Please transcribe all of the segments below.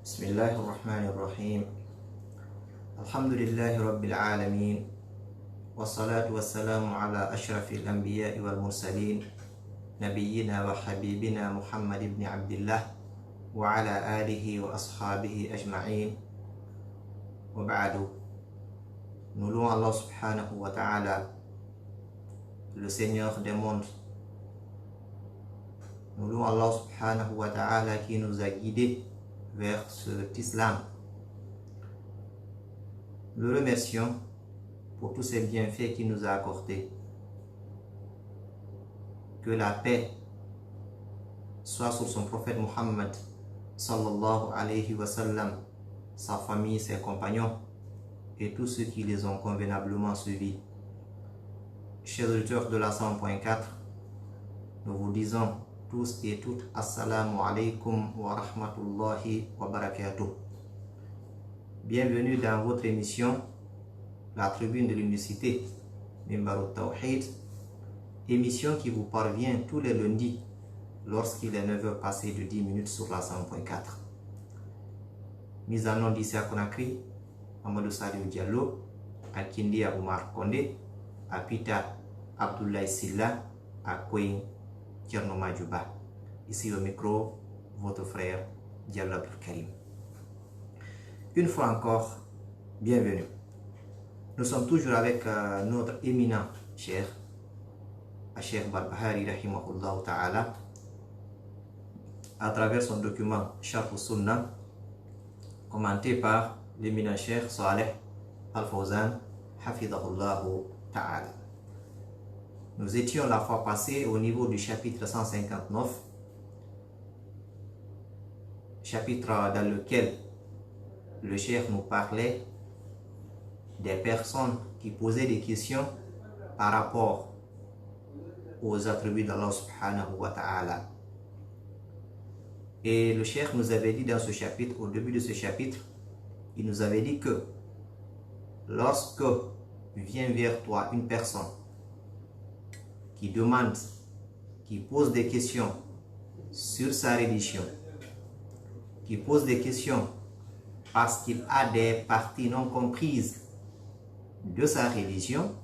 بسم الله الرحمن الرحيم الحمد لله رب العالمين والصلاة والسلام على أشرف الأنبياء والمرسلين نبينا وحبيبنا محمد بن عبد الله وعلى آله وأصحابه أجمعين وبعد. Nous louons Allah subhanahu wa ta'ala, le Seigneur des mondes. Nous louons Allah subhanahu wa ta'ala qui nous a guidés vers cet islam. Nous le remercions pour tous ces bienfaits qu'il nous a accordés. Que la paix soit sur son prophète Muhammad sallallahu alayhi wa sallam, sa famille, ses compagnons et tous ceux qui les ont convenablement suivis. Chers auditeurs de la 100.4, nous vous disons tous et toutes assalamu alaikum wa rahmatullahi wa barakatuh. Bienvenue dans votre émission La Tribune de l'Unicité Mimbarut Tawhid, émission qui vous parvient tous les lundis lorsqu'il est 9h passé de 10 minutes sur la 100.4. Mise en nom d'ici à Conakry, Amadou Saliou Diallo, à Kindi à Oumar Kondé, à Pita Abdoulaye Silla, à Kouin Tcherno Madjouba. Ici au micro, votre frère Diallo Abdul Karim. Une fois encore, bienvenue. Nous sommes toujours avec notre éminent cher, Cheikh Barbahari rahimahullah ta'ala, à travers son document Sharh Sunnah, commenté par l'éminent Cheikh Saleh Al-Fawzan hafidahullah ta'ala. Nous étions la fois passée au niveau du chapitre 159, chapitre dans lequel le Cheikh nous parlait des personnes qui posaient des questions par rapport aux attributs d'Allah subhanahu wa ta'ala. Et le Cheikh nous avait dit dans ce chapitre, au début de ce chapitre, il nous avait dit que lorsque vient vers toi une personne qui demande, qui pose des questions sur sa religion, qui pose des questions parce qu'il a des parties non comprises de sa religion,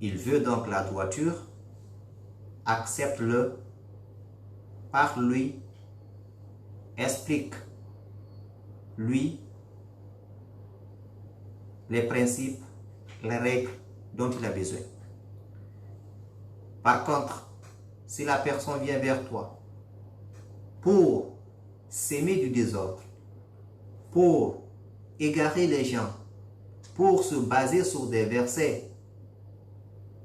il veut donc la droiture, accepte-le, parle-lui, explique-lui les principes, les règles dont il a besoin. Par contre, si la personne vient vers toi pour s'aimer du désordre, pour égarer les gens, pour se baser sur des versets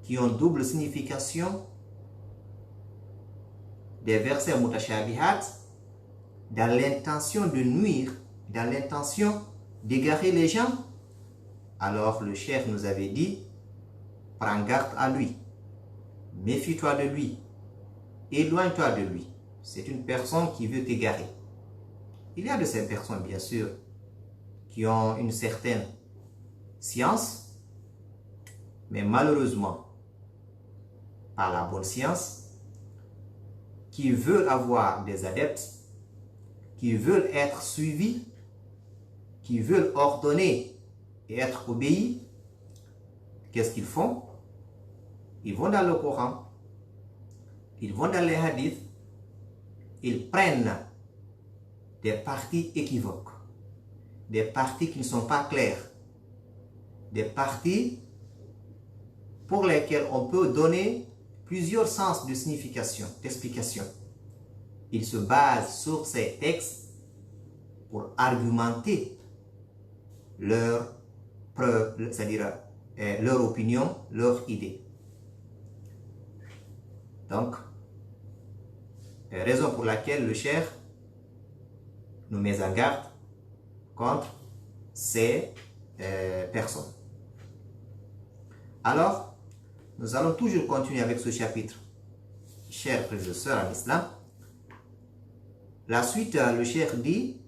qui ont double signification, des versets mutashabihat, dans l'intention de nuire, dans l'intention d'égarer les gens, alors le Cheikh nous avait dit, prends garde à lui, méfie-toi de lui, éloigne-toi de lui. C'est une personne qui veut t'égarer. Il y a de ces personnes, bien sûr, qui ont une certaine science, mais malheureusement, par la bonne science, qui veulent avoir des adeptes, qui veulent être suivis, qui veulent ordonner et être obéis. Qu'est-ce qu'ils font? Ils vont dans le Coran, ils vont dans les hadiths, ils prennent des parties équivoques, des parties qui ne sont pas claires, des parties pour lesquelles on peut donner plusieurs sens de signification, d'explication. Ils se basent sur ces textes pour argumenter leur preuve, c'est-à-dire leur opinion, leur idée. Donc, raison pour laquelle le Cheikh nous met en garde contre ces personnes. Alors, nous allons toujours continuer avec ce chapitre. Chers frères et sœurs en islam, la suite, le Cheikh dit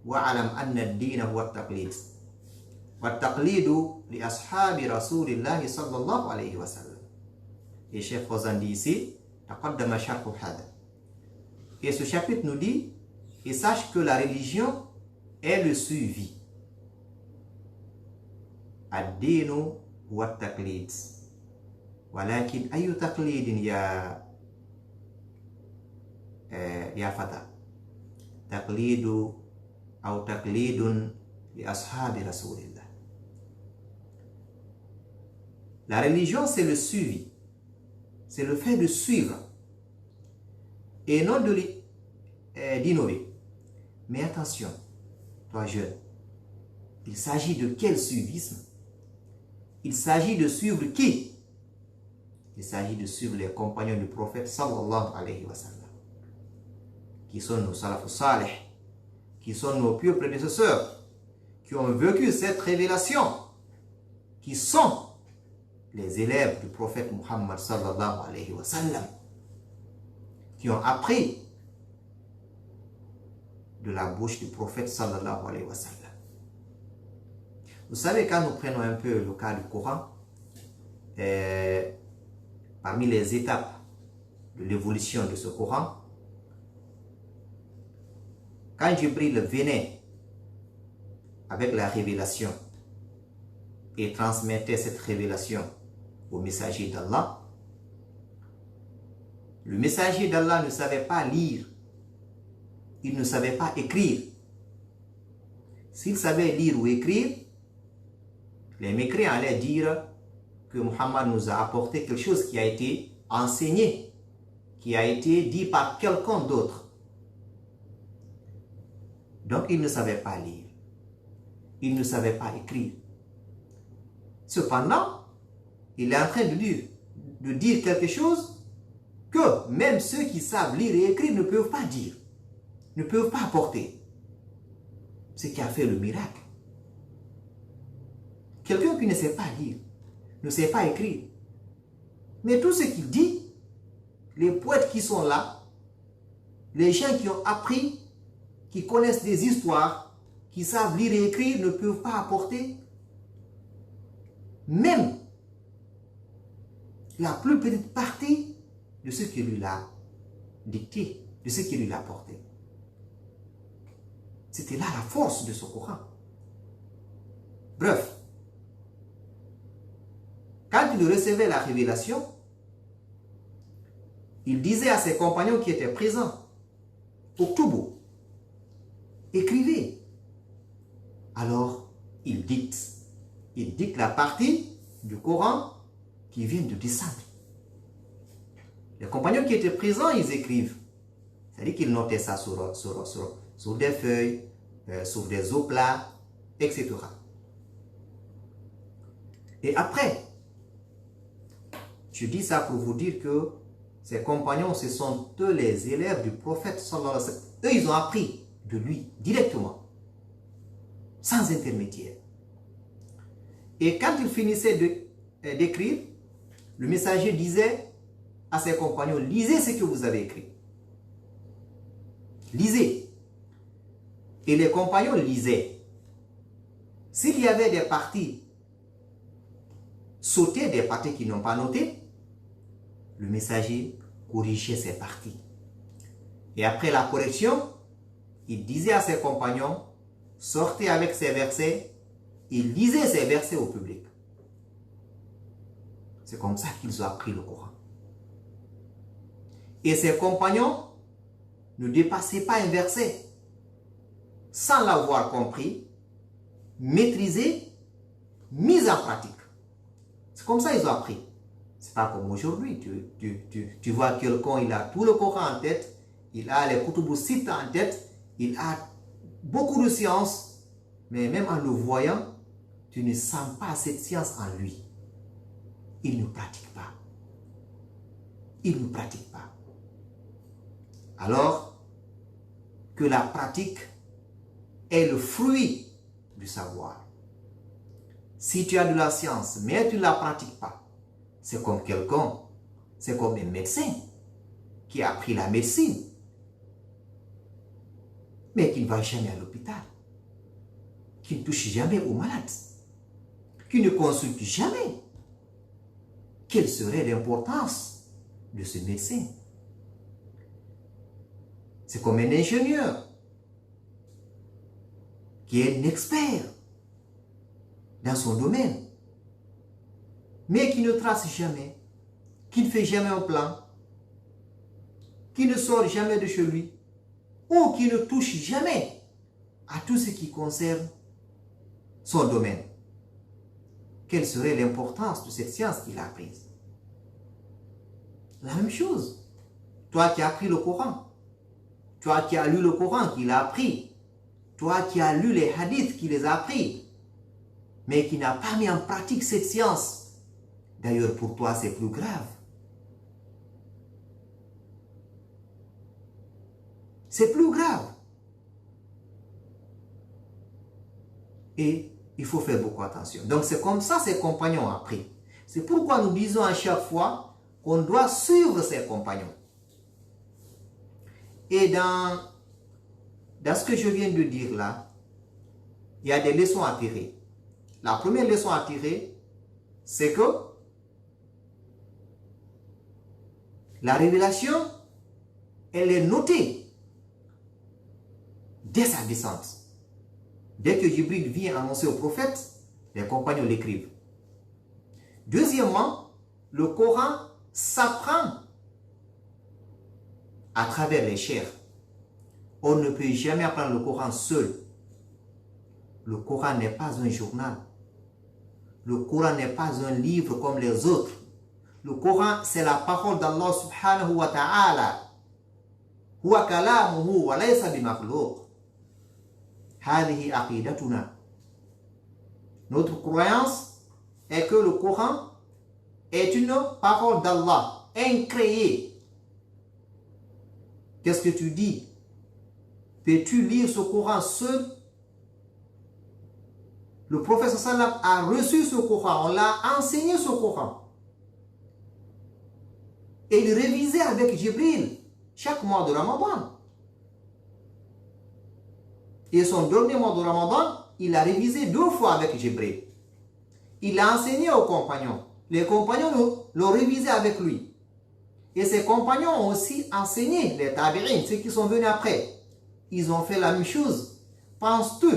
وَعَلَمْ أَنَّ الدِّينَ هُوَ التَّقْلِيدُ وَالتَّقْلِيدُ لِأَصْحَابِ رَسُولِ اللَّهِ صَلَّى اللَّهُ عَلَيْهِ وَسَلَّمَ. Et Cheikh Fawzan dit ici, تَقَدَّمَ شَرْحُ هَذَا. Et ce chapitre nous dit, et sache que la religion est le suivi. Ad-dinu huwa at-taqlid. Walakin ayu taqlidin ya fata? Taqlidu ou taqlidun li ashabi rasulillah. La religion, c'est le suivi. C'est le fait de suivre. Et non d'innover. Mais attention, toi jeune, il s'agit de quel suivisme? Il s'agit de suivre qui? Il s'agit de suivre les compagnons du prophète sallallahu alayhi wa sallam, qui sont nos salafus salih, qui sont nos pieux prédécesseurs, qui ont vécu cette révélation, qui sont les élèves du prophète Muhammad sallallahu alayhi wa sallam, qui ont appris de la bouche du prophète sallallahu alayhi wa sallam. Vous savez, quand nous prenons un peu le cas du Coran, parmi les étapes de l'évolution de ce Coran, quand Jibril venait avec la révélation et transmettait cette révélation au messager d'Allah, le messager d'Allah ne savait pas lire, il ne savait pas écrire. S'il savait lire ou écrire, les mécréants allaient dire que Muhammad nous a apporté quelque chose qui a été enseigné, qui a été dit par quelqu'un d'autre. Donc il ne savait pas lire, il ne savait pas écrire. Cependant, il est en train de dire quelque chose que même ceux qui savent lire et écrire ne peuvent pas dire, ne peuvent pas apporter. Ce qui a fait le miracle. Quelqu'un qui ne sait pas lire, ne sait pas écrire. Mais tout ce qu'il dit, les poètes qui sont là, les gens qui ont appris, qui connaissent des histoires, qui savent lire et écrire, ne peuvent pas apporter même la plus petite partie de ce qu'il lui a dicté, de ce qu'il lui a apporté. C'était là la force de ce Coran. Bref, quand il recevait la révélation, il disait à ses compagnons qui étaient présents, Oktubu, écrivez. Alors, il dicte la partie du Coran qui vient de descendre. Les compagnons qui étaient présents, ils écrivent. C'est-à-dire qu'ils notaient ça sur des feuilles, sur des oplats, etc. Et après, je dis ça pour vous dire que ses compagnons, ce sont eux les élèves du prophète sallallahu alayhi wa sallam. Eux, ils ont appris de lui directement, sans intermédiaire. Et quand il finissait d'écrire, le messager disait à ses compagnons, lisez ce que vous avez écrit. Lisez. Et les compagnons lisaient. S'il y avait des parties sautées, des parties qui n'ont pas noté, le messager corrigeait ces parties. Et après la correction, il disait à ses compagnons, sortez avec ces versets, il lisait ces versets au public. C'est comme ça qu'ils ont appris le Coran. Et ses compagnons ne dépassaient pas un verset sans l'avoir compris, maîtrisé, mis en pratique. C'est comme ça qu'ils ont appris. C'est pas comme aujourd'hui. Tu vois quelqu'un, il a tout le Coran en tête, il a les Kutubu Sitta en tête, il a beaucoup de sciences, mais même en le voyant, tu ne sens pas cette science en lui. Il ne pratique pas. Il ne pratique pas. Alors que la pratique est le fruit du savoir. Si tu as de la science, mais tu ne la pratiques pas, c'est comme quelqu'un, c'est comme un médecin qui a appris la médecine, mais qui ne va jamais à l'hôpital, qui ne touche jamais aux malades, qui ne consulte jamais. Quelle serait l'importance de ce médecin? C'est comme un ingénieur. qui est un expert dans son domaine, mais qui ne trace jamais, qui ne fait jamais un plan, qui ne sort jamais de chez lui, ou qui ne touche jamais à tout ce qui concerne son domaine. Quelle serait l'importance de cette science qu'il a apprise? La même chose. Toi qui as appris le Coran, toi qui as lu le Coran, qui l'a appris, toi qui as lu les hadiths, qui les a appris, mais qui n'a pas mis en pratique cette science. D'ailleurs, pour toi, c'est plus grave. C'est plus grave. Et il faut faire beaucoup attention. Donc, c'est comme ça que ses compagnons ont appris. C'est pourquoi nous disons à chaque fois qu'on doit suivre ses compagnons. Et dans ce que je viens de dire là, il y a des leçons à tirer. La première leçon à tirer, c'est que la révélation, elle est notée dès sa descente. Dès que Jibril vient annoncer au prophète, les compagnons l'écrivent. Deuxièmement, le Coran s'apprend à travers les chairs. On ne peut jamais apprendre le Coran seul. Le Coran n'est pas un journal. Le Coran n'est pas un livre comme les autres. Le Coran, c'est la parole d'Allah subhanahu wa ta'ala. Huwa kalamuhu wa laysa bimakhluq. Hadihi aqidatuna. Notre croyance est que le Coran est une parole d'Allah, incréée. Qu'est-ce que tu dis? Peux-tu lire ce Coran seul? Le prophète sallam a reçu ce Coran, on l'a enseigné ce Coran. Et il révisait avec Jibril chaque mois de Ramadan. Et son dernier mois de Ramadan, il a révisé 2 fois avec Jibril. Il a enseigné aux compagnons. Les compagnons l'ont révisé avec lui. Et ses compagnons ont aussi enseigné les tabi'in, ceux qui sont venus après. Ils ont fait la même chose. Penses-tu,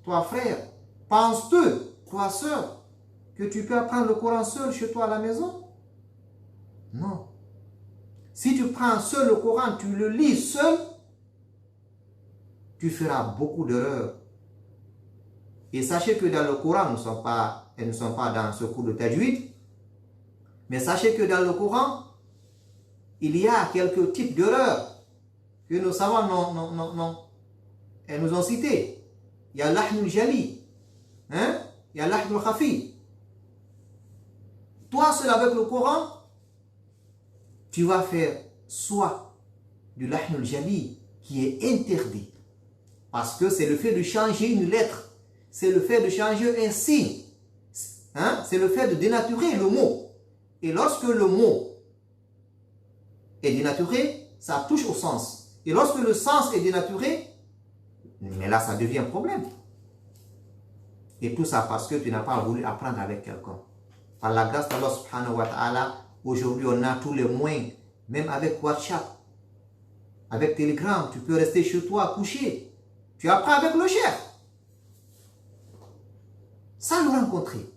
toi frère, penses-tu, toi sœur, que tu peux apprendre le Coran seul chez toi à la maison? Non. Si tu prends seul le Coran, tu le lis seul, tu feras beaucoup d'erreurs. Et sachez que dans le Coran, elles ne sont pas dans ce cours de tajwid, mais sachez que dans le Coran, il y a quelques types d'erreurs que nos savants elles nous ont cités. Il y a l'ahnul jali, il y a l'ahnul khafi. Toi seul avec le Coran, tu vas faire soit du l'ahnul jali qui est interdit, parce que c'est le fait de changer une lettre, c'est le fait de changer un signe, c'est le fait de dénaturer le mot. Et lorsque le mot est dénaturé, ça touche au sens. Et lorsque le sens est dénaturé, mais là ça devient un problème. Et tout ça parce que tu n'as pas voulu apprendre avec quelqu'un. Par la grâce d'Allah subhanahu wa ta'ala, aujourd'hui on a tous les moyens, même avec WhatsApp, avec Telegram, tu peux rester chez toi couché. Tu apprends avec le chef. Sans nous rencontrer.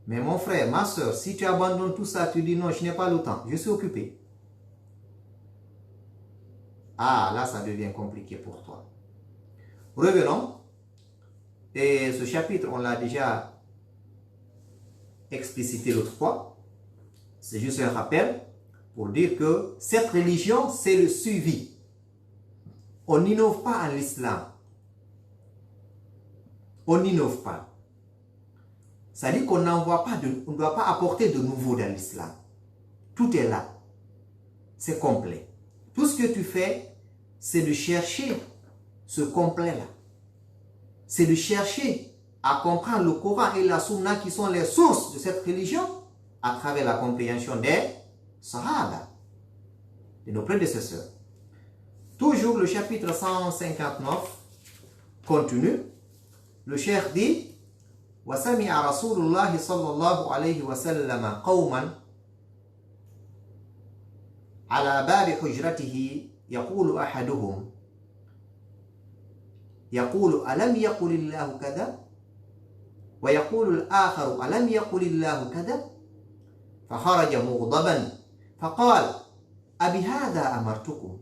Mais mon frère, ma soeur, si tu abandonnes tout ça, tu dis non, je n'ai pas le temps, je suis occupé. Ah, là, ça devient compliqué pour toi. Revenons. Et ce chapitre, on l'a déjà explicité l'autre fois. C'est juste un rappel pour dire que cette religion, c'est le suivi. On n'innove pas en l'islam. On n'innove pas. Ça dit qu'on n'envoie pas on ne doit pas apporter de nouveau dans l'islam. Tout est là. C'est complet. Tout ce que tu fais, c'est de chercher ce complet-là. C'est de chercher à comprendre le Coran et la Sunna qui sont les sources de cette religion à travers la compréhension des Sahaba, de nos prédécesseurs. Toujours le chapitre 159 continue. Le cheikh dit وَسَمِعَ رَسُولُ اللَّهِ صَلَّى اللَّهُ عَلَيْهِ وَسَلَّمَ قَوْمًا على باب حجرته يقول أحدهم يقول ألم يقل الله كذا ويقول الآخر ألم يقل الله كذا فخرج مغضبا فقال أبهذا أمرتكم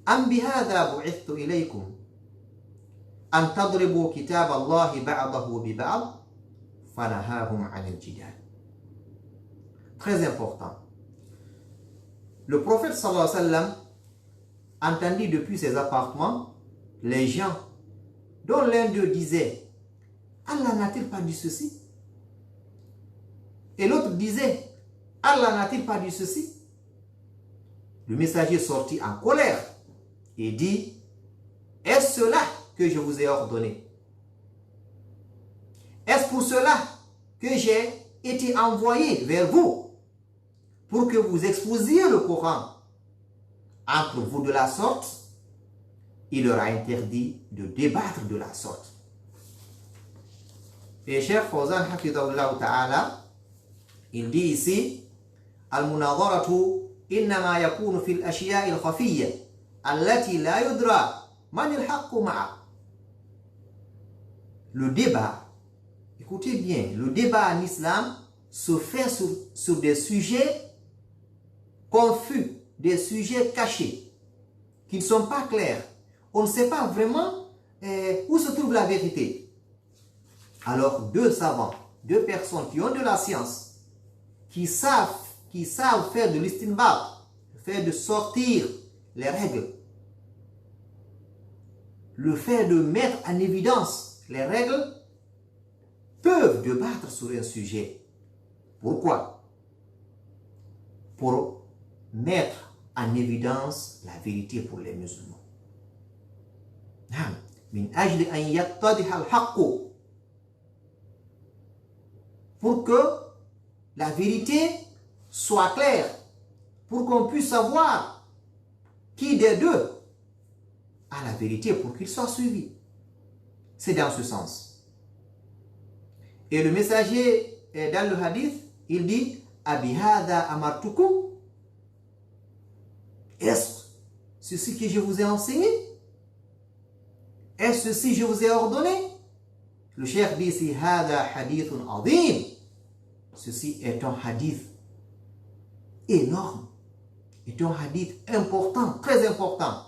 أم بهذا بعثت إليكم أن تضربوا كتاب الله بعضه ببعض فنهاهم عن الجدال. Très important. Le prophète sallallahu alayhi wa sallam entendit depuis ses appartements les gens dont l'un d'eux disait Allah n'a-t-il pas dit ceci? Et l'autre disait Allah n'a-t-il pas dit ceci? Le messager sortit en colère et dit est-ce cela que je vous ai ordonné? Est-ce pour cela que j'ai été envoyé vers vous pour que vous exposiez le Coran entre vous de la sorte? Il leur a interdit de débattre de la sorte. Et Cheikh Fawzan hafidhahullah ta'ala, il dit ici al-munadharatu innama yakunu fil ashiya'i al-khafiyya allati la yudra man al-haqqu ma'a. Le débat, écoutez bien, le débat en islam se fait sur des sujets confus, des sujets cachés, qui ne sont pas clairs. On ne sait pas vraiment où se trouve la vérité. Alors deux savants, deux personnes qui ont de la science, qui savent faire de l'istinbat, faire de sortir les règles, le fait de mettre en évidence les règles, peuvent débattre sur un sujet. Pourquoi? Pour mettre en évidence la vérité pour les musulmans. Pour que la vérité soit claire, pour qu'on puisse savoir qui des deux a la vérité pour qu'il soit suivi. C'est dans ce sens. Et le messager dans le hadith, il dit Abihada amartukum. Est-ce ceci que je vous ai enseigné? Est-ce ceci que je vous ai ordonné? Le cheikh dit ici Hada hadithun azim. Ceci est un hadith énorme, est un hadith important, très important.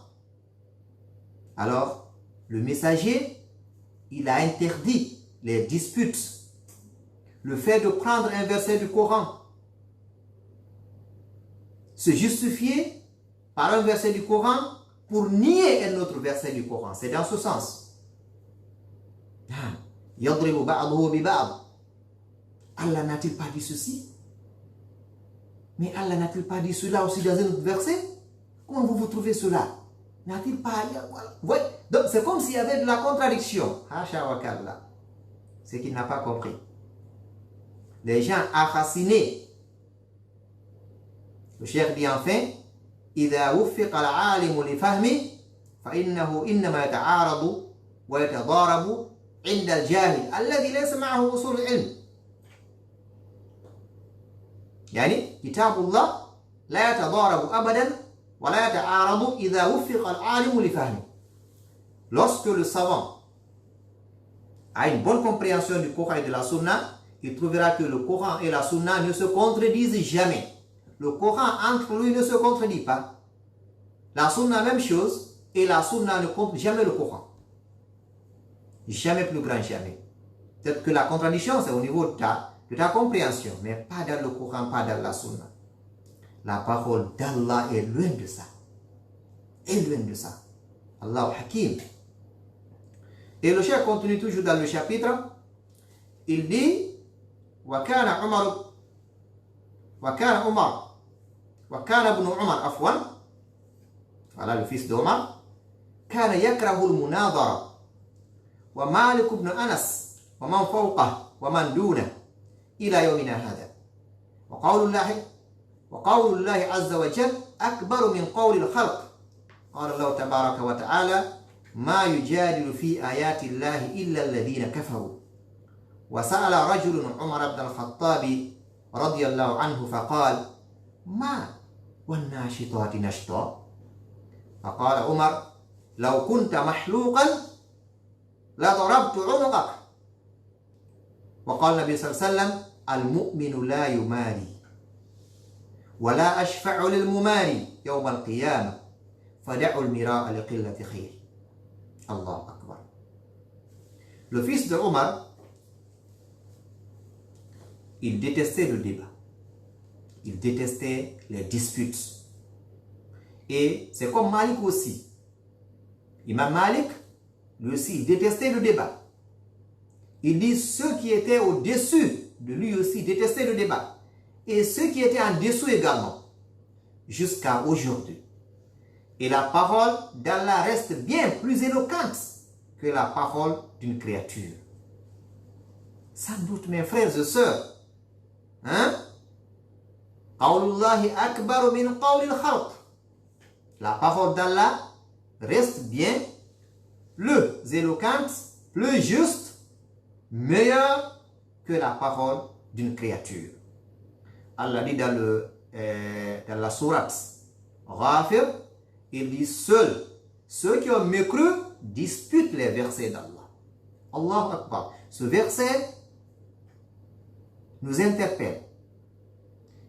Alors, le messager, il a interdit les disputes, le fait de prendre un verset du Coran, se justifier par un verset du Coran pour nier un autre verset du Coran. C'est dans ce sens. Yadribu ba'dahu bi ba'd. Allah n'a-t-il pas dit ceci? Mais Allah n'a-t-il pas dit cela aussi dans un autre verset? Comment vous trouvez cela? N'a-t-il pas... Ouais. Donc c'est comme s'il y avait de la contradiction. C'est qu'il n'a pas compris. Les gens assasinés. Le cheikh dit enfin إذا وفق العالم لفهمه فإنه إنما يتعارض ويتضارب عند الجاهل الذي ليس معه أصول العلم. يعني كتاب الله لا يتضارب أبدا ولا يتعارض إذا وفق العالم لفهمه. Lorsque le savant a une bonne compréhension du Coran et de la Sunna, il trouvera que le Coran et la Sunna ne se contredisent jamais. Le Coran entre lui ne se contredit pas. La Sunna, même chose, et la Sunna ne contre jamais le Coran. Jamais plus grand, jamais. Peut-être que la contradiction, c'est au niveau de ta compréhension, mais pas dans le Coran, pas dans la Sunna. La parole d'Allah est loin de ça. Est loin de ça. Allahu Hakim. Et le cheikh continue toujours dans le chapitre. Il dit وكان ابن عمر عفوا voilà le fils d'Omar كان يكره المناظرة ومالك بن أنس ومن فوقه ومن دونه إلى يومنا هذا وقول الله عز وجل أكبر من قول الخلق قال الله تبارك وتعالى ما يجادل في آيات الله إلا الذين كفروا وسأل رجل عمر بن الخطاب رضي الله عنه فقال ما والناشطات نشطا فقال عمر لو كنت محلوقا لضربت عنقك. وقال النبي صلى الله عليه وسلم المؤمن لا يماري ولا أشفع للمماري يوم القيامة فدعوا المراء لقلة خير. Allah Akbar. Le fils de Omar, il détestait le débat. Il détestait les disputes. Et c'est comme Malik aussi. Imam Malik, lui aussi, il détestait le débat. Il dit ceux qui étaient au-dessus de lui aussi détestaient le débat. Et ceux qui étaient en dessous également, jusqu'à aujourd'hui. Et la parole d'Allah reste bien plus éloquente que la parole d'une créature. Sans doute, mes frères et sœurs, hein? La parole d'Allah reste bien plus éloquente, plus juste, meilleure que la parole d'une créature. Allah dit dans la sourate Ghafir, il dit seuls ceux qui ont mécru disputent les versets d'Allah. Allahu Akbar. Ce verset nous interpelle.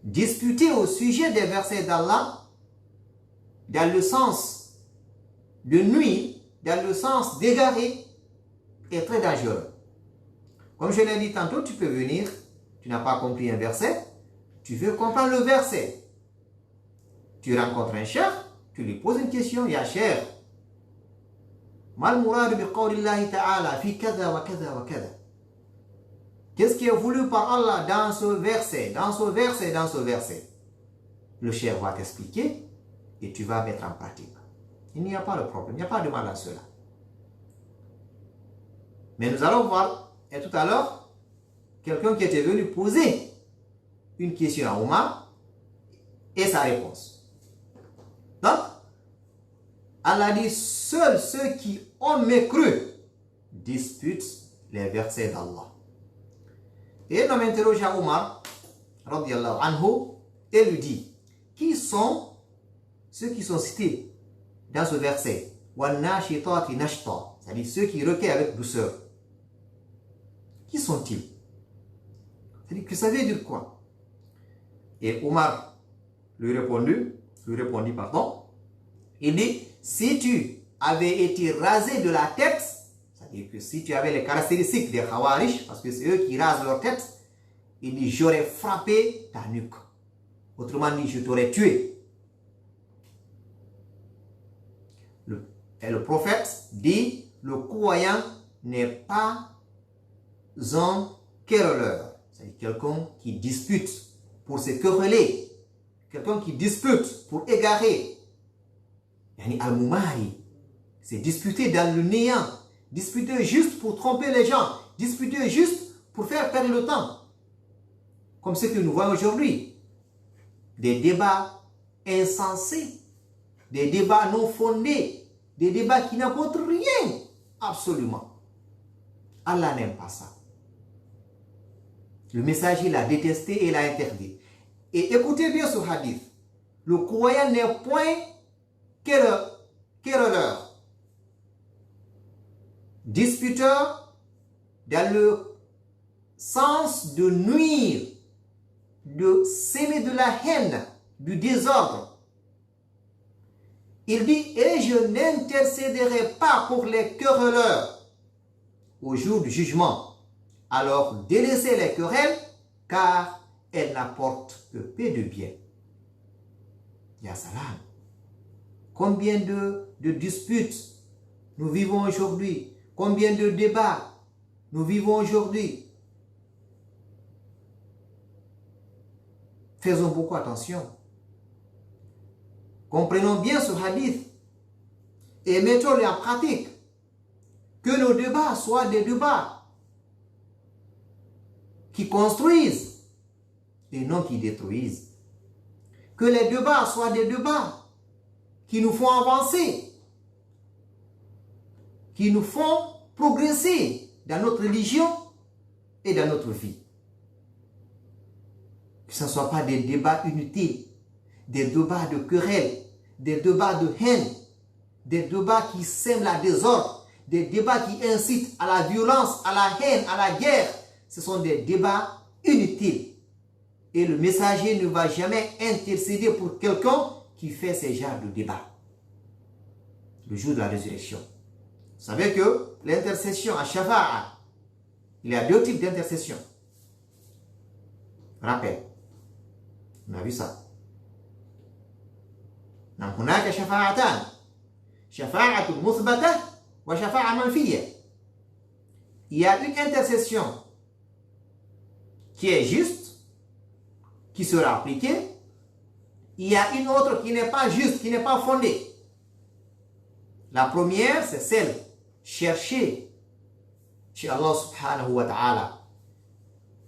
Disputer au sujet des versets d'Allah dans le sens de nuire, dans le sens d'égarer, est très dangereux. Comme je l'ai dit tantôt, tu peux venir, tu n'as pas compris un verset, tu veux comprendre le verset. Tu rencontres un cheikh, tu lui poses une question, ya cheikh, mal murad bi qawlillahi ta'ala fi kada wa kada wa kada. Qu'est-ce qui est voulu par Allah dans ce verset, dans ce verset, dans ce verset? Le cheikh va t'expliquer et tu vas mettre en pratique. Il n'y a pas de problème, il n'y a pas de mal à cela. Mais nous allons voir, et tout à l'heure, quelqu'un qui était venu poser une question à Omar et sa réponse. Donc, Allah dit, seuls ceux qui ont mécru disputent les versets d'Allah. Et l'homme interroge à Omar, radiallahu anhu, et lui dit, qui sont ceux qui sont cités dans ce verset? C'est-à-dire ceux qui recueillent avec douceur. Qui sont-ils? C'est-à-dire que ça veut dire quoi? Et Omar lui répondit, il dit, si tu avais été rasé de la tête, c'est-à-dire que si tu avais les caractéristiques des Khawarij, parce que c'est eux qui rasent leur tête, il dit, j'aurais frappé ta nuque. Autrement dit, je t'aurais tué. Et le prophète dit, le croyant n'est pas un querelleur. C'est-à-dire quelqu'un qui dispute pour se quereller, quelqu'un qui dispute pour égarer. Yani al-mumari, c'est disputer dans le néant, disputer juste pour tromper les gens, disputer juste pour faire perdre le temps. Comme ce que nous voyons aujourd'hui. Des débats insensés, des débats non fondés, des débats qui n'apportent rien, absolument. Allah n'aime pas ça. Le messager l'a détesté et l'a interdit. Et écoutez bien ce hadith. Le croyant n'est point querelleur, disputeur dans le sens de nuire, de s'aimer de la haine, du désordre. Il dit, et je n'intercéderai pas pour les querelleurs au jour du jugement. Alors délaissez les querelles, car elles n'apportent que peu de bien. Ya salam. Combien de disputes nous vivons aujourd'hui? Combien de débats nous vivons aujourd'hui? Faisons beaucoup attention. Comprenons bien ce hadith et mettons-le en pratique. Que nos débats soient des débats qui construisent et non qui détruisent. Que les débats soient des débats qui nous font avancer, qui nous font progresser dans notre religion et dans notre vie. Que ce ne soit pas des débats inutiles, des débats de querelle, des débats de haine, des débats qui sèment la désordre, des débats qui incitent à la violence, à la haine, à la guerre. Ce sont des débats inutiles. Et le messager ne va jamais intercéder pour quelqu'un qui fait ces genres de débats. Le jour de la résurrection. Vous savez que l'intercession à Shafa'a, il y a deux types d'intercession. Rappel. On a vu ça. Donc, هناك شفاعتان. شفاعة مثبتة وشفاعة منفية. Il y a une intercession qui est juste, qui sera appliquée. Il y a une autre qui n'est pas juste, qui n'est pas fondée. La première, c'est celle cherchée chez Allah subhanahu wa ta'ala.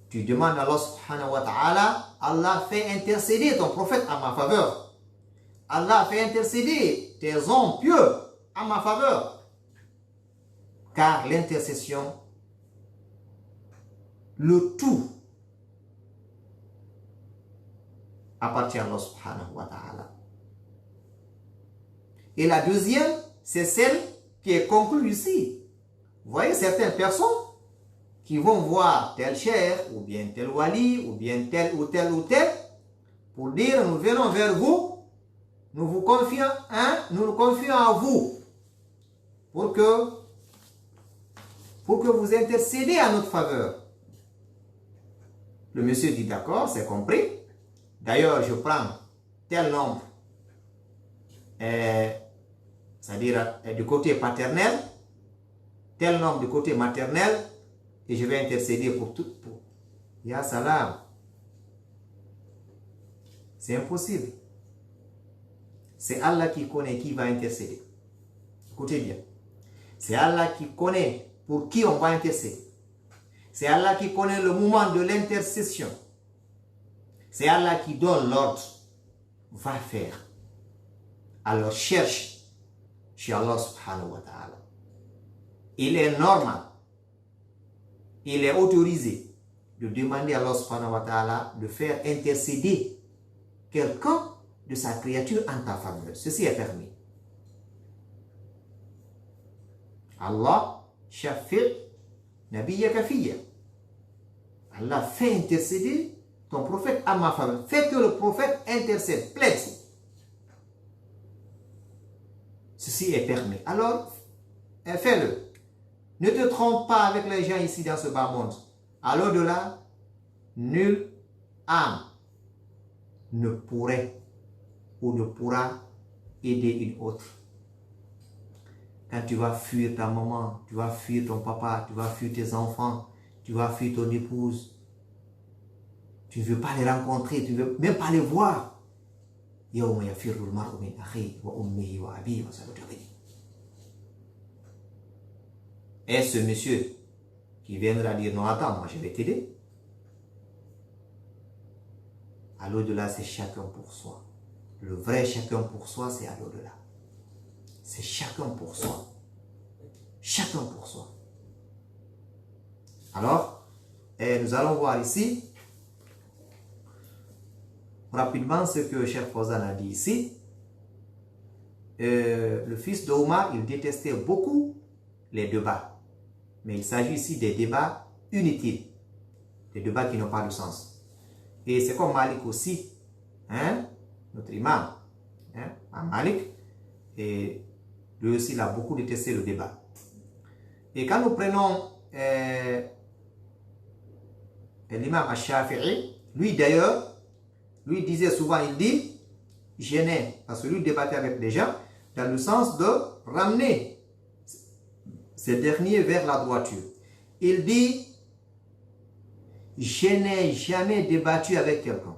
Tu demandes à Allah subhanahu wa ta'ala, Allah fait intercéder ton prophète à ma faveur. Allah fait intercéder tes hommes pieux à ma faveur. Car l'intercession, le tout, appartient à Allah subhanahu wa ta'ala. Et la deuxième, c'est celle qui est conclue ici. Vous voyez certaines personnes qui vont voir tel cheikh, ou bien tel wali, ou bien tel ou tel ou tel, pour dire nous venons vers vous, nous vous confions, nous nous confions à vous, pour que vous intercédez à notre faveur. Le monsieur dit d'accord, c'est compris. D'ailleurs, je prends tel nombre, c'est-à-dire du côté paternel, tel nombre du côté maternel, et je vais intercéder pour tout. Ya salam. C'est impossible. C'est Allah qui connaît qui va intercéder. Écoutez bien. C'est Allah qui connaît pour qui on va intercéder. C'est Allah qui connaît le moment de l'intercession. C'est Allah qui donne l'ordre. Va faire. Alors cherche chez Allah subhanahu wa ta'ala. Il est normal, il est autorisé de demander à Allah subhanahu wa ta'ala de faire intercéder quelqu'un de sa créature en ta faveur. Ceci est permis. Allah shafi' nabiyyaka fiyya. Allah fait intercéder ton prophète à ma faveur. Fais que le prophète intercède, plaide. Ceci est permis. Alors, fais-le. Ne te trompe pas avec les gens ici dans ce bas monde. À l'au-delà, nulle âme ne pourrait ou ne pourra aider une autre. Quand tu vas fuir ta maman, tu vas fuir ton papa, tu vas fuir tes enfants, tu vas fuir ton épouse, tu ne veux pas les rencontrer, tu ne veux même pas les voir. يوم يفر المرء من أخيه وأمه وأبيه وصاحبته. Et ce monsieur qui viendra dire non, attends, moi je vais t'aider. À l'au-delà, c'est chacun pour soi. Le vrai chacun pour soi, c'est à l'au-delà. C'est chacun pour soi. Chacun pour soi. Alors, nous allons voir ici rapidement ce que Cheikh Fawzan a dit ici. Le fils d'Omar, il détestait beaucoup les débats. Mais il s'agit ici des débats inutiles. Des débats qui n'ont pas de sens. Et c'est comme Malik aussi. Notre imam. Malik. Et lui aussi, il a beaucoup détesté le débat. Et quand nous prenons l'imam Ash-Shafi'i, lui d'ailleurs, lui disait souvent, il dit, gêné, parce que lui débattait avec les gens, dans le sens de ramener ces derniers vers la droiture. Il dit, je n'ai jamais débattu avec quelqu'un,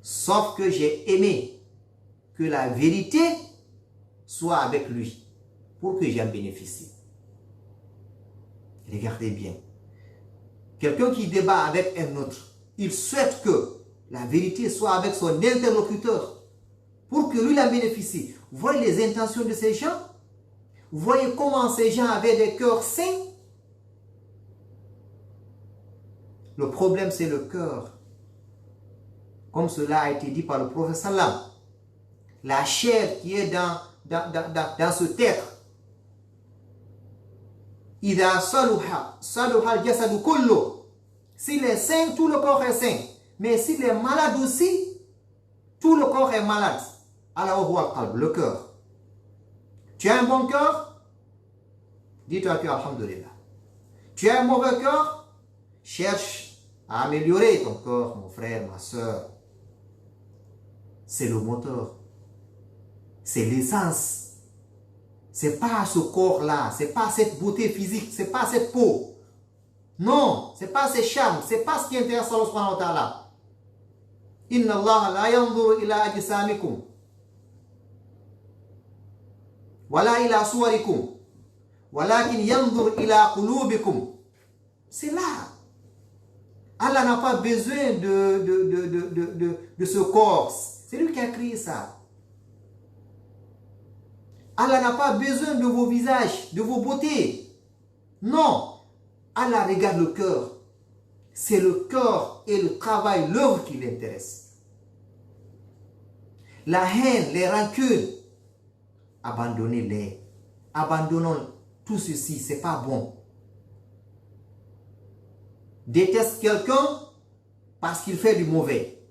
sauf que j'ai aimé que la vérité soit avec lui, pour que j'en bénéficie. Regardez bien. Quelqu'un qui débat avec un autre, il souhaite que la vérité soit avec son interlocuteur pour que lui la bénéficie. Vous voyez les intentions de ces gens? Vous voyez comment ces gens avaient des cœurs sains? Le problème, c'est le cœur. Comme cela a été dit par le prophète sallam. La chair qui est dans dans cet être. إذا صلح صلح الجسد كله. S'il est sain, tout le corps est sain. Mais s'il est malade aussi, tout le corps est malade. Alors, le cœur. Tu as un bon cœur? Dis-toi que Alhamdulillah. Tu as un mauvais cœur? Cherche à améliorer ton corps, mon frère, ma soeur. C'est le moteur. C'est l'essence. C'est pas ce corps-là, c'est pas cette beauté physique, c'est pas cette peau. Non, c'est pas ces charmes, c'est pas ce qui intéresse Allah subhanahu wa ta'ala. Inna Allah la yanzuru ila ajsamikum wala ila suwarikum walakin yanzur ila qulubikum. C'est là. Allah n'a pas besoin de ce corps. C'est lui qui a créé ça. Allah n'a pas besoin de vos visages, de vos beautés. Non. Allah regarde le cœur. C'est le cœur et le travail, l'œuvre qui l'intéresse. La haine, les rancunes, abandonnez-les. Abandonnons tout ceci, c'est pas bon. Déteste quelqu'un parce qu'il fait du mauvais.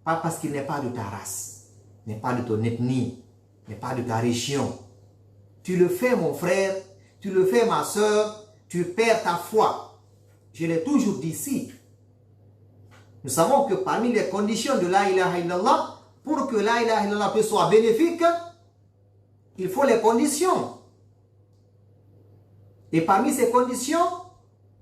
Pas parce qu'il n'est pas de ta race, n'est pas de ton ethnie, n'est pas de ta région. Tu le fais, mon frère, tu le fais, ma soeur, tu perds ta foi. Je l'ai toujours dit ici. Nous savons que parmi les conditions de la ilaha illallah, pour que la ilaha illallah soit bénéfique, il faut les conditions. Et parmi ces conditions,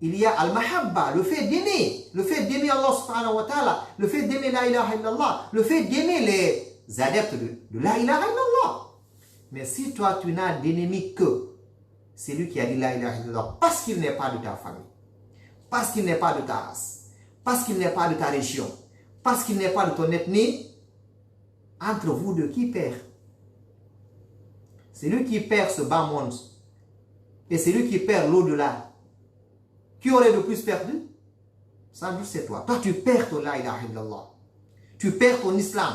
il y a al-mahabba, le fait d'aimer Allah subhanahu wa ta'ala, le fait d'aimer la ilaha illallah, le fait d'aimer les adeptes de la ilaha illallah. Mais si toi tu n'as d'ennemi que celui qui a dit la ilaha illallah parce qu'il n'est pas de ta famille, parce qu'il n'est pas de ta race, parce qu'il n'est pas de ta région, parce qu'il n'est pas de ton ethnie, entre vous deux, qui perd? Celui qui perd ce bas monde et celui qui perd l'au-delà. Qui aurait le plus perdu? Sans doute c'est toi. Toi tu perds ton la ilaha illallah. Tu perds ton islam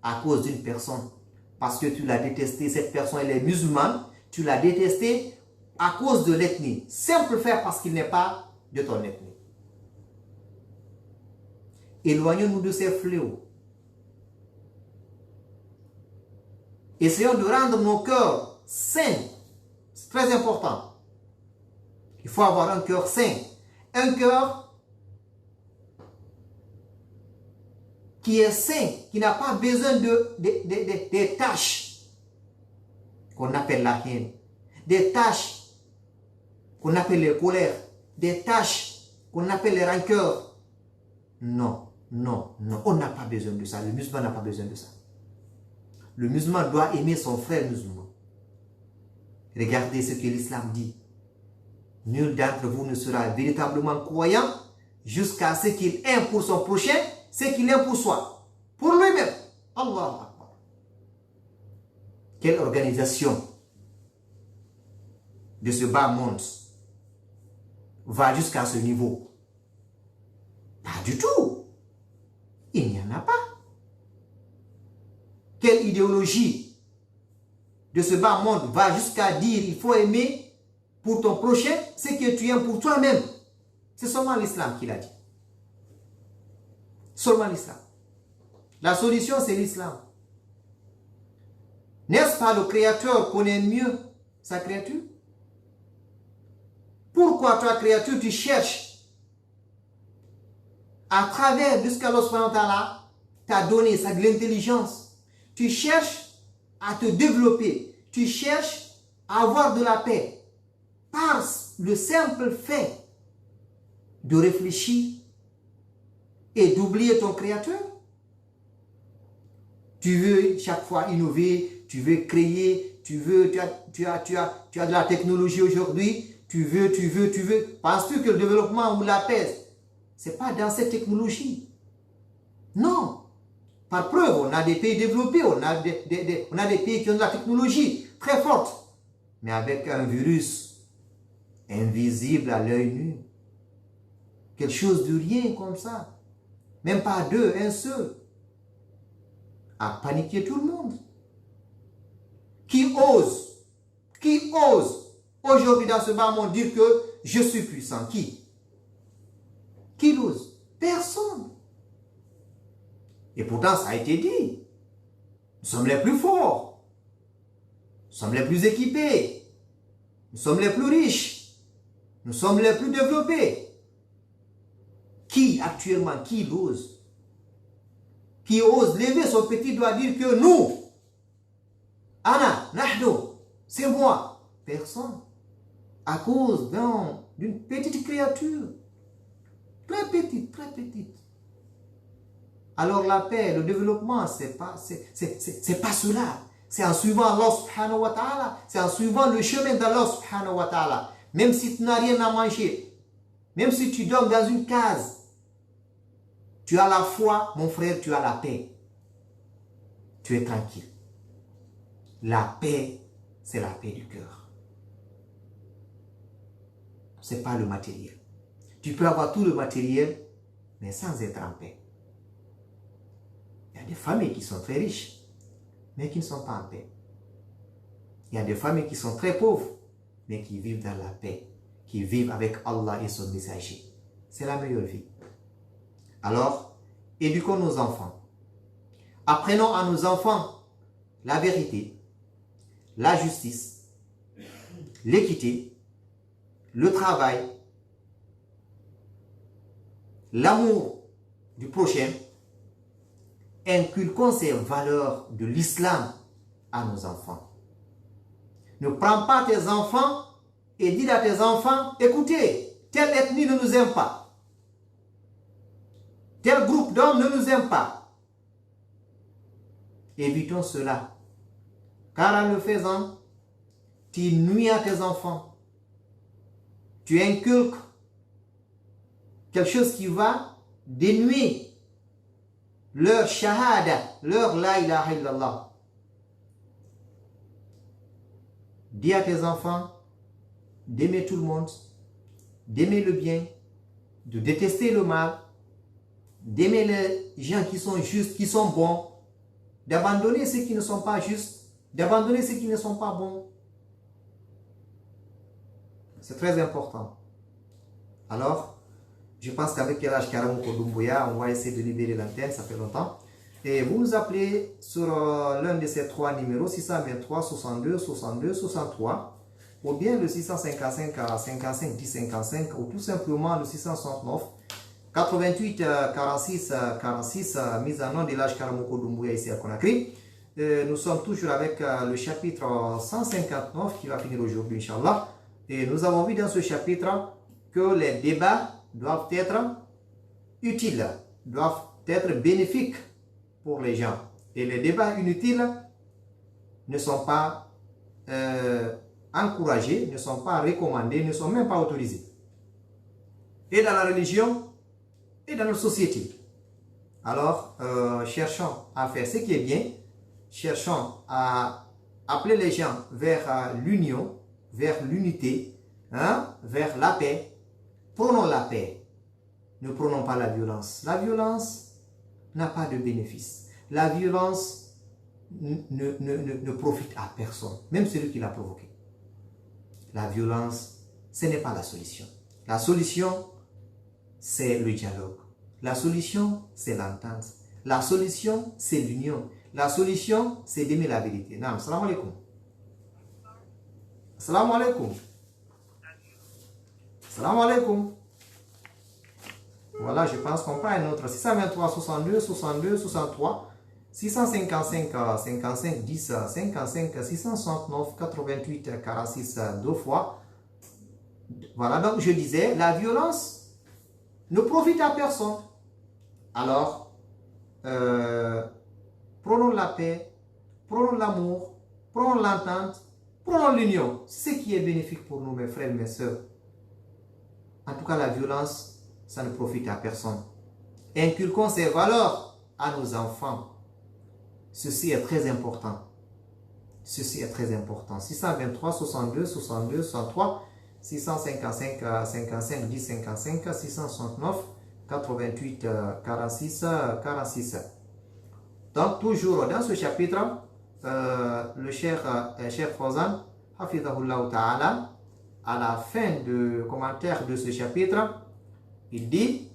à cause d'une personne. Parce que tu l'as détesté, cette personne elle est musulmane, tu l'as détesté à cause de l'ethnie. Simple fait parce qu'il n'est pas de ton ethnie. Éloignons-nous de ces fléaux. Essayons de rendre nos cœurs sains. C'est très important. Il faut avoir un cœur sain. Un cœur qui est sain, qui n'a pas besoin des tâches qu'on appelle la haine, des tâches qu'on appelle les colères, des tâches qu'on appelle les rancœurs. Non, non, non, on n'a pas besoin de ça. Le musulman n'a pas besoin de ça. Le musulman doit aimer son frère musulman. Regardez ce que l'islam dit. Nul d'entre vous ne sera véritablement croyant jusqu'à ce qu'il aime pour son prochain ce qu'il aime pour soi. Pour lui-même. Allah Akbar. Quelle organisation de ce bas monde va jusqu'à ce niveau? Pas du tout. Il n'y en a pas. Quelle idéologie de ce bas monde va jusqu'à dire il faut aimer pour ton prochain ce que tu aimes pour toi-même? C'est seulement l'islam qui l'a dit. Seulement l'islam. La solution, c'est l'islam. N'est-ce pas le Créateur connaît mieux sa créature? Pourquoi toi, créature, tu cherches à travers de ce qu'Allah subhanahu wa ta'ala t'a donné, ça de l'intelligence, tu cherches à te développer, tu cherches à avoir de la paix par le simple fait de réfléchir et d'oublier ton créateur? Tu veux chaque fois innover, tu veux créer, tu as de la technologie aujourd'hui, tu veux. Penses-tu que le développement ou la paix, ce n'est pas dans cette technologie? Non. Par preuve, on a des pays développés, on a des pays qui ont de la technologie très forte, mais avec un virus invisible à l'œil nu. Quelque chose de rien comme ça. Même pas deux, un seul. À paniquer tout le monde. Qui ose aujourd'hui dans ce bas monde dire que je suis puissant? Qui l'ose? Personne. Et pourtant, ça a été dit. Nous sommes les plus forts. Nous sommes les plus équipés. Nous sommes les plus riches. Nous sommes les plus développés. Qui actuellement, qui l'ose? Qui ose lever son petit doigt dire que nous, Ana, Nahdo, c'est moi? Personne. À cause d'une petite créature. Très petite, très petite. Alors la paix, le développement, c'est pas cela. C'est en suivant Allah subhanahu wa ta'ala. C'est en suivant le chemin d'Allah subhanahu wa ta'ala. Même si tu n'as rien à manger, même si tu dors dans une case, tu as la foi, mon frère, tu as la paix. Tu es tranquille. La paix, c'est la paix du cœur. Ce n'est pas le matériel. Tu peux avoir tout le matériel, mais sans être en paix. Il y a des familles qui sont très riches, mais qui ne sont pas en paix. Il y a des familles qui sont très pauvres, mais qui vivent dans la paix, qui vivent avec Allah et son messager. C'est la meilleure vie. Alors, éduquons nos enfants. Apprenons à nos enfants la vérité, la justice, l'équité, le travail, l'amour du prochain. Inculquons ces valeurs de l'islam à nos enfants. Ne prends pas tes enfants et dis à tes enfants, écoutez, telle ethnie ne nous aime pas. Tel groupe d'hommes ne nous aime pas. Évitons cela. Car en le faisant, tu nuis à tes enfants. Tu inculques quelque chose qui va dénuer leur shahada, leur la ilaha illallah. Dis à tes enfants d'aimer tout le monde, d'aimer le bien, de détester le mal, d'aimer les gens qui sont justes, qui sont bons, d'abandonner ceux qui ne sont pas justes, d'abandonner ceux qui ne sont pas bons. C'est très important. Alors, je pense qu'avec Elhaj Karamou Kodoumbouya, on va essayer de libérer l'antenne, ça fait longtemps. Et vous nous appelez sur l'un de ces trois numéros, 623 62 62 63, ou bien le 655 55 10 55, ou tout simplement le 669 88 46 46, mise en nom d'Elhaj Karamou Kodoumbouya ici à Conakry. Nous sommes toujours avec le chapitre 159 qui va finir aujourd'hui, Inch'Allah. Et nous avons vu dans ce chapitre que les débats doivent être utiles, doivent être bénéfiques pour les gens. Et les débats inutiles ne sont pas encouragés, ne sont pas recommandés, ne sont même pas autorisés. Et dans la religion, et dans notre société. Alors, cherchons à faire ce qui est bien, cherchons à appeler les gens vers l'union, vers l'unité, vers la paix. Prenons la paix. Ne prenons pas la violence. La violence n'a pas de bénéfice. La violence ne profite à personne, même celui qui l'a provoqué. La violence, ce n'est pas la solution. La solution, c'est le dialogue. La solution, c'est l'entente. La solution, c'est l'union. La solution, c'est d'aimer la vérité. Naam, salam alaikum. Salam alaikum. Salam alaikum. Voilà, je pense qu'on prend un autre. 623 62 62 63 655 55 10 55 669 88 46 deux fois. Voilà, donc je disais, la violence ne profite à personne. Alors, prenons la paix, prenons l'amour, prenons l'entente, prenons l'union. C'est ce qui est bénéfique pour nous, mes frères, mes sœurs. En tout cas, la violence, ça ne profite à personne. Inculquons ces valeurs à nos enfants. Ceci est très important. Ceci est très important. 623 62 62 63 655 55 10 55 669 88 46 46. Donc toujours dans ce chapitre, le Cheikh Fawzan, Hafidahullah Ta'ala, à la fin du commentaire de ce chapitre, il dit,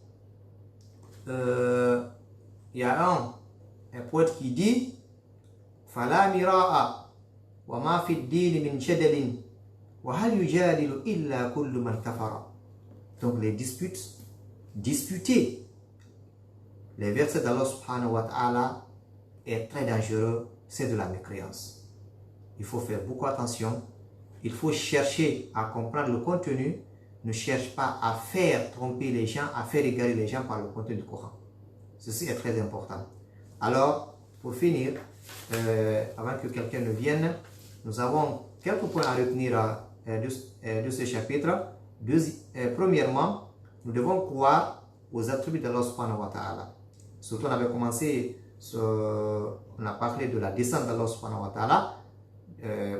il y a un poète qui dit, Fala mira'a wa ma fi ad-din min jadalin wa hal yujadilu illa kullu man kafara. Donc les disputer les versets d'Allah subhanahu wa ta'ala est très dangereux, c'est de la mécréance. Il faut faire beaucoup attention, il faut chercher à comprendre le contenu, ne cherche pas à faire tromper les gens, à faire égarer les gens par le contenu du Coran. Ceci est très important. Alors, pour finir, avant que quelqu'un ne vienne, nous avons quelques points à retenir de ce chapitre. Premièrement, nous devons croire aux attributs d'Allah subhanahu wa ta'ala. Surtout, on avait commencé, on a parlé de la descente d'Allah subhanahu wa ta'ala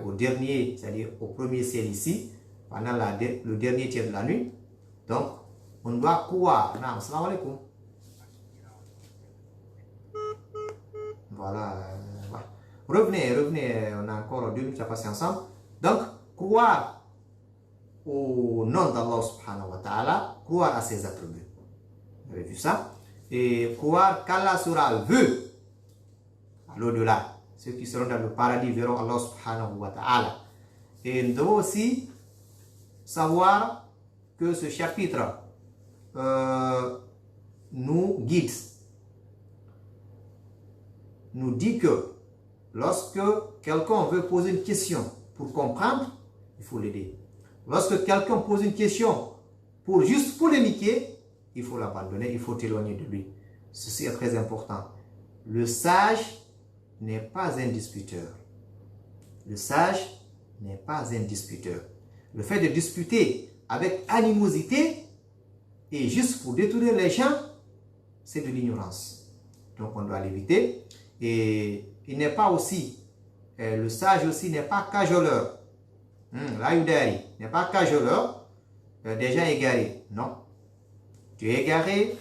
au dernier, c'est-à-dire au premier ciel ici, pendant le dernier tiers de la nuit. Donc, on doit croire. Assalamu alaikum. Voilà. Revenez, on a encore 2 minutes à passer ensemble. Donc, croire au nom d'Allah subhanahu wa ta'ala, croire à ses attributs. Vous avez vu ça? Et croire qu'Allah sera vu à l'au-delà. Ceux qui seront dans le paradis verront Allah subhanahu wa ta'ala. Et nous devons aussi savoir que ce chapitre nous guide, nous dit que lorsque quelqu'un veut poser une question pour comprendre, il faut l'aider. Lorsque quelqu'un pose une question pour juste polémiquer, il faut l'abandonner, il faut t'éloigner de lui. Ceci est très important. Le sage n'est pas un disputeur. Le sage n'est pas un disputeur. Le fait de disputer avec animosité et juste pour détourner les gens, c'est de l'ignorance. Donc on doit l'éviter. Et il n'est pas aussi, le sage aussi n'est pas cajoleur. L'ayudari n'est pas cajoleur des gens égarés. Non. Tu es égaré,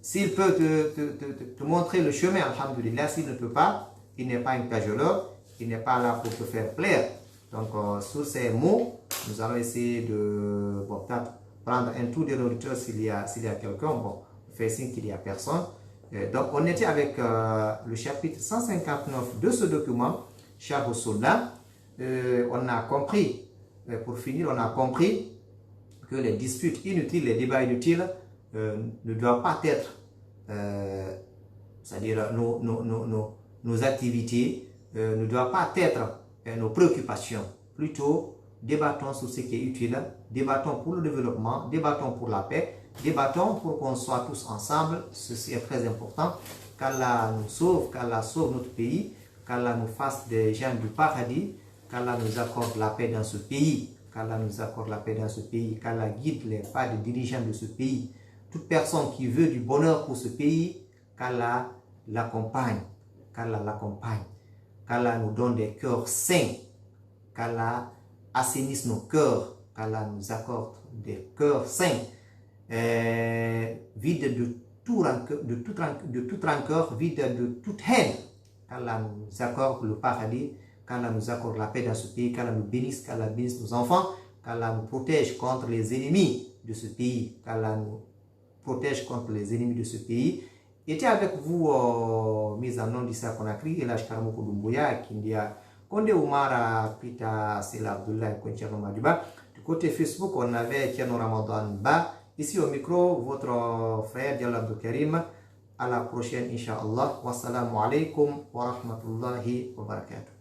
s'il peut te montrer le chemin, alhamdulillah, s'il ne peut pas, il n'est pas un cajoleur, il n'est pas là pour te faire plaire. Donc, sur ces mots, nous allons essayer de peut-être prendre un tour de l'auditeur s'il y a quelqu'un. Bon, on fait signe qu'il n'y a personne. Donc, on était avec le chapitre 159 de ce document, Sharh Sunna. On a compris, pour finir, on a compris que les disputes inutiles, les débats inutiles ne doivent pas être, c'est-à-dire nos activités, ne doivent pas être nos préoccupations. Plutôt, débattons sur ce qui est utile, débattons pour le développement, débattons pour la paix, débattons pour qu'on soit tous ensemble. Ceci est très important. Qu'Allah nous sauve, qu'Allah sauve notre pays, qu'Allah nous fasse des gens du paradis, qu'Allah nous accorde la paix dans ce pays, qu'Allah nous accorde la paix dans ce pays, qu'Allah guide les pas des dirigeants de ce pays. Toute personne qui veut du bonheur pour ce pays, qu'Allah l'accompagne, qu'Allah l'accompagne, qu'Allah nous donne des cœurs sains, qu'Allah assainisse nos cœurs, qu'Allah nous accorde des cœurs sains, vides de toute rancœur, vides de toute haine. Qu'Allah nous accorde le paradis, qu'Allah nous accorde la paix dans ce pays, qu'Allah nous bénisse, qu'Allah bénisse nos enfants, qu'Allah nous protège contre les ennemis de ce pays, qu'Allah nous protège contre les ennemis de ce pays. Était avec vous, mise en nom d'Issa Konakri, et là, je suis Koudoumbouya, Kindia, Konde Oumara, Pita, Sela Abdullah, Konchano Madiba. Du côté Facebook, on avait Tiano Ramadan Ba. Ici au micro, votre frère Diallo Abdou Karim. À la prochaine, Inch'Allah. Wassalamu alaikum wa rahmatullahi wa barakatuh.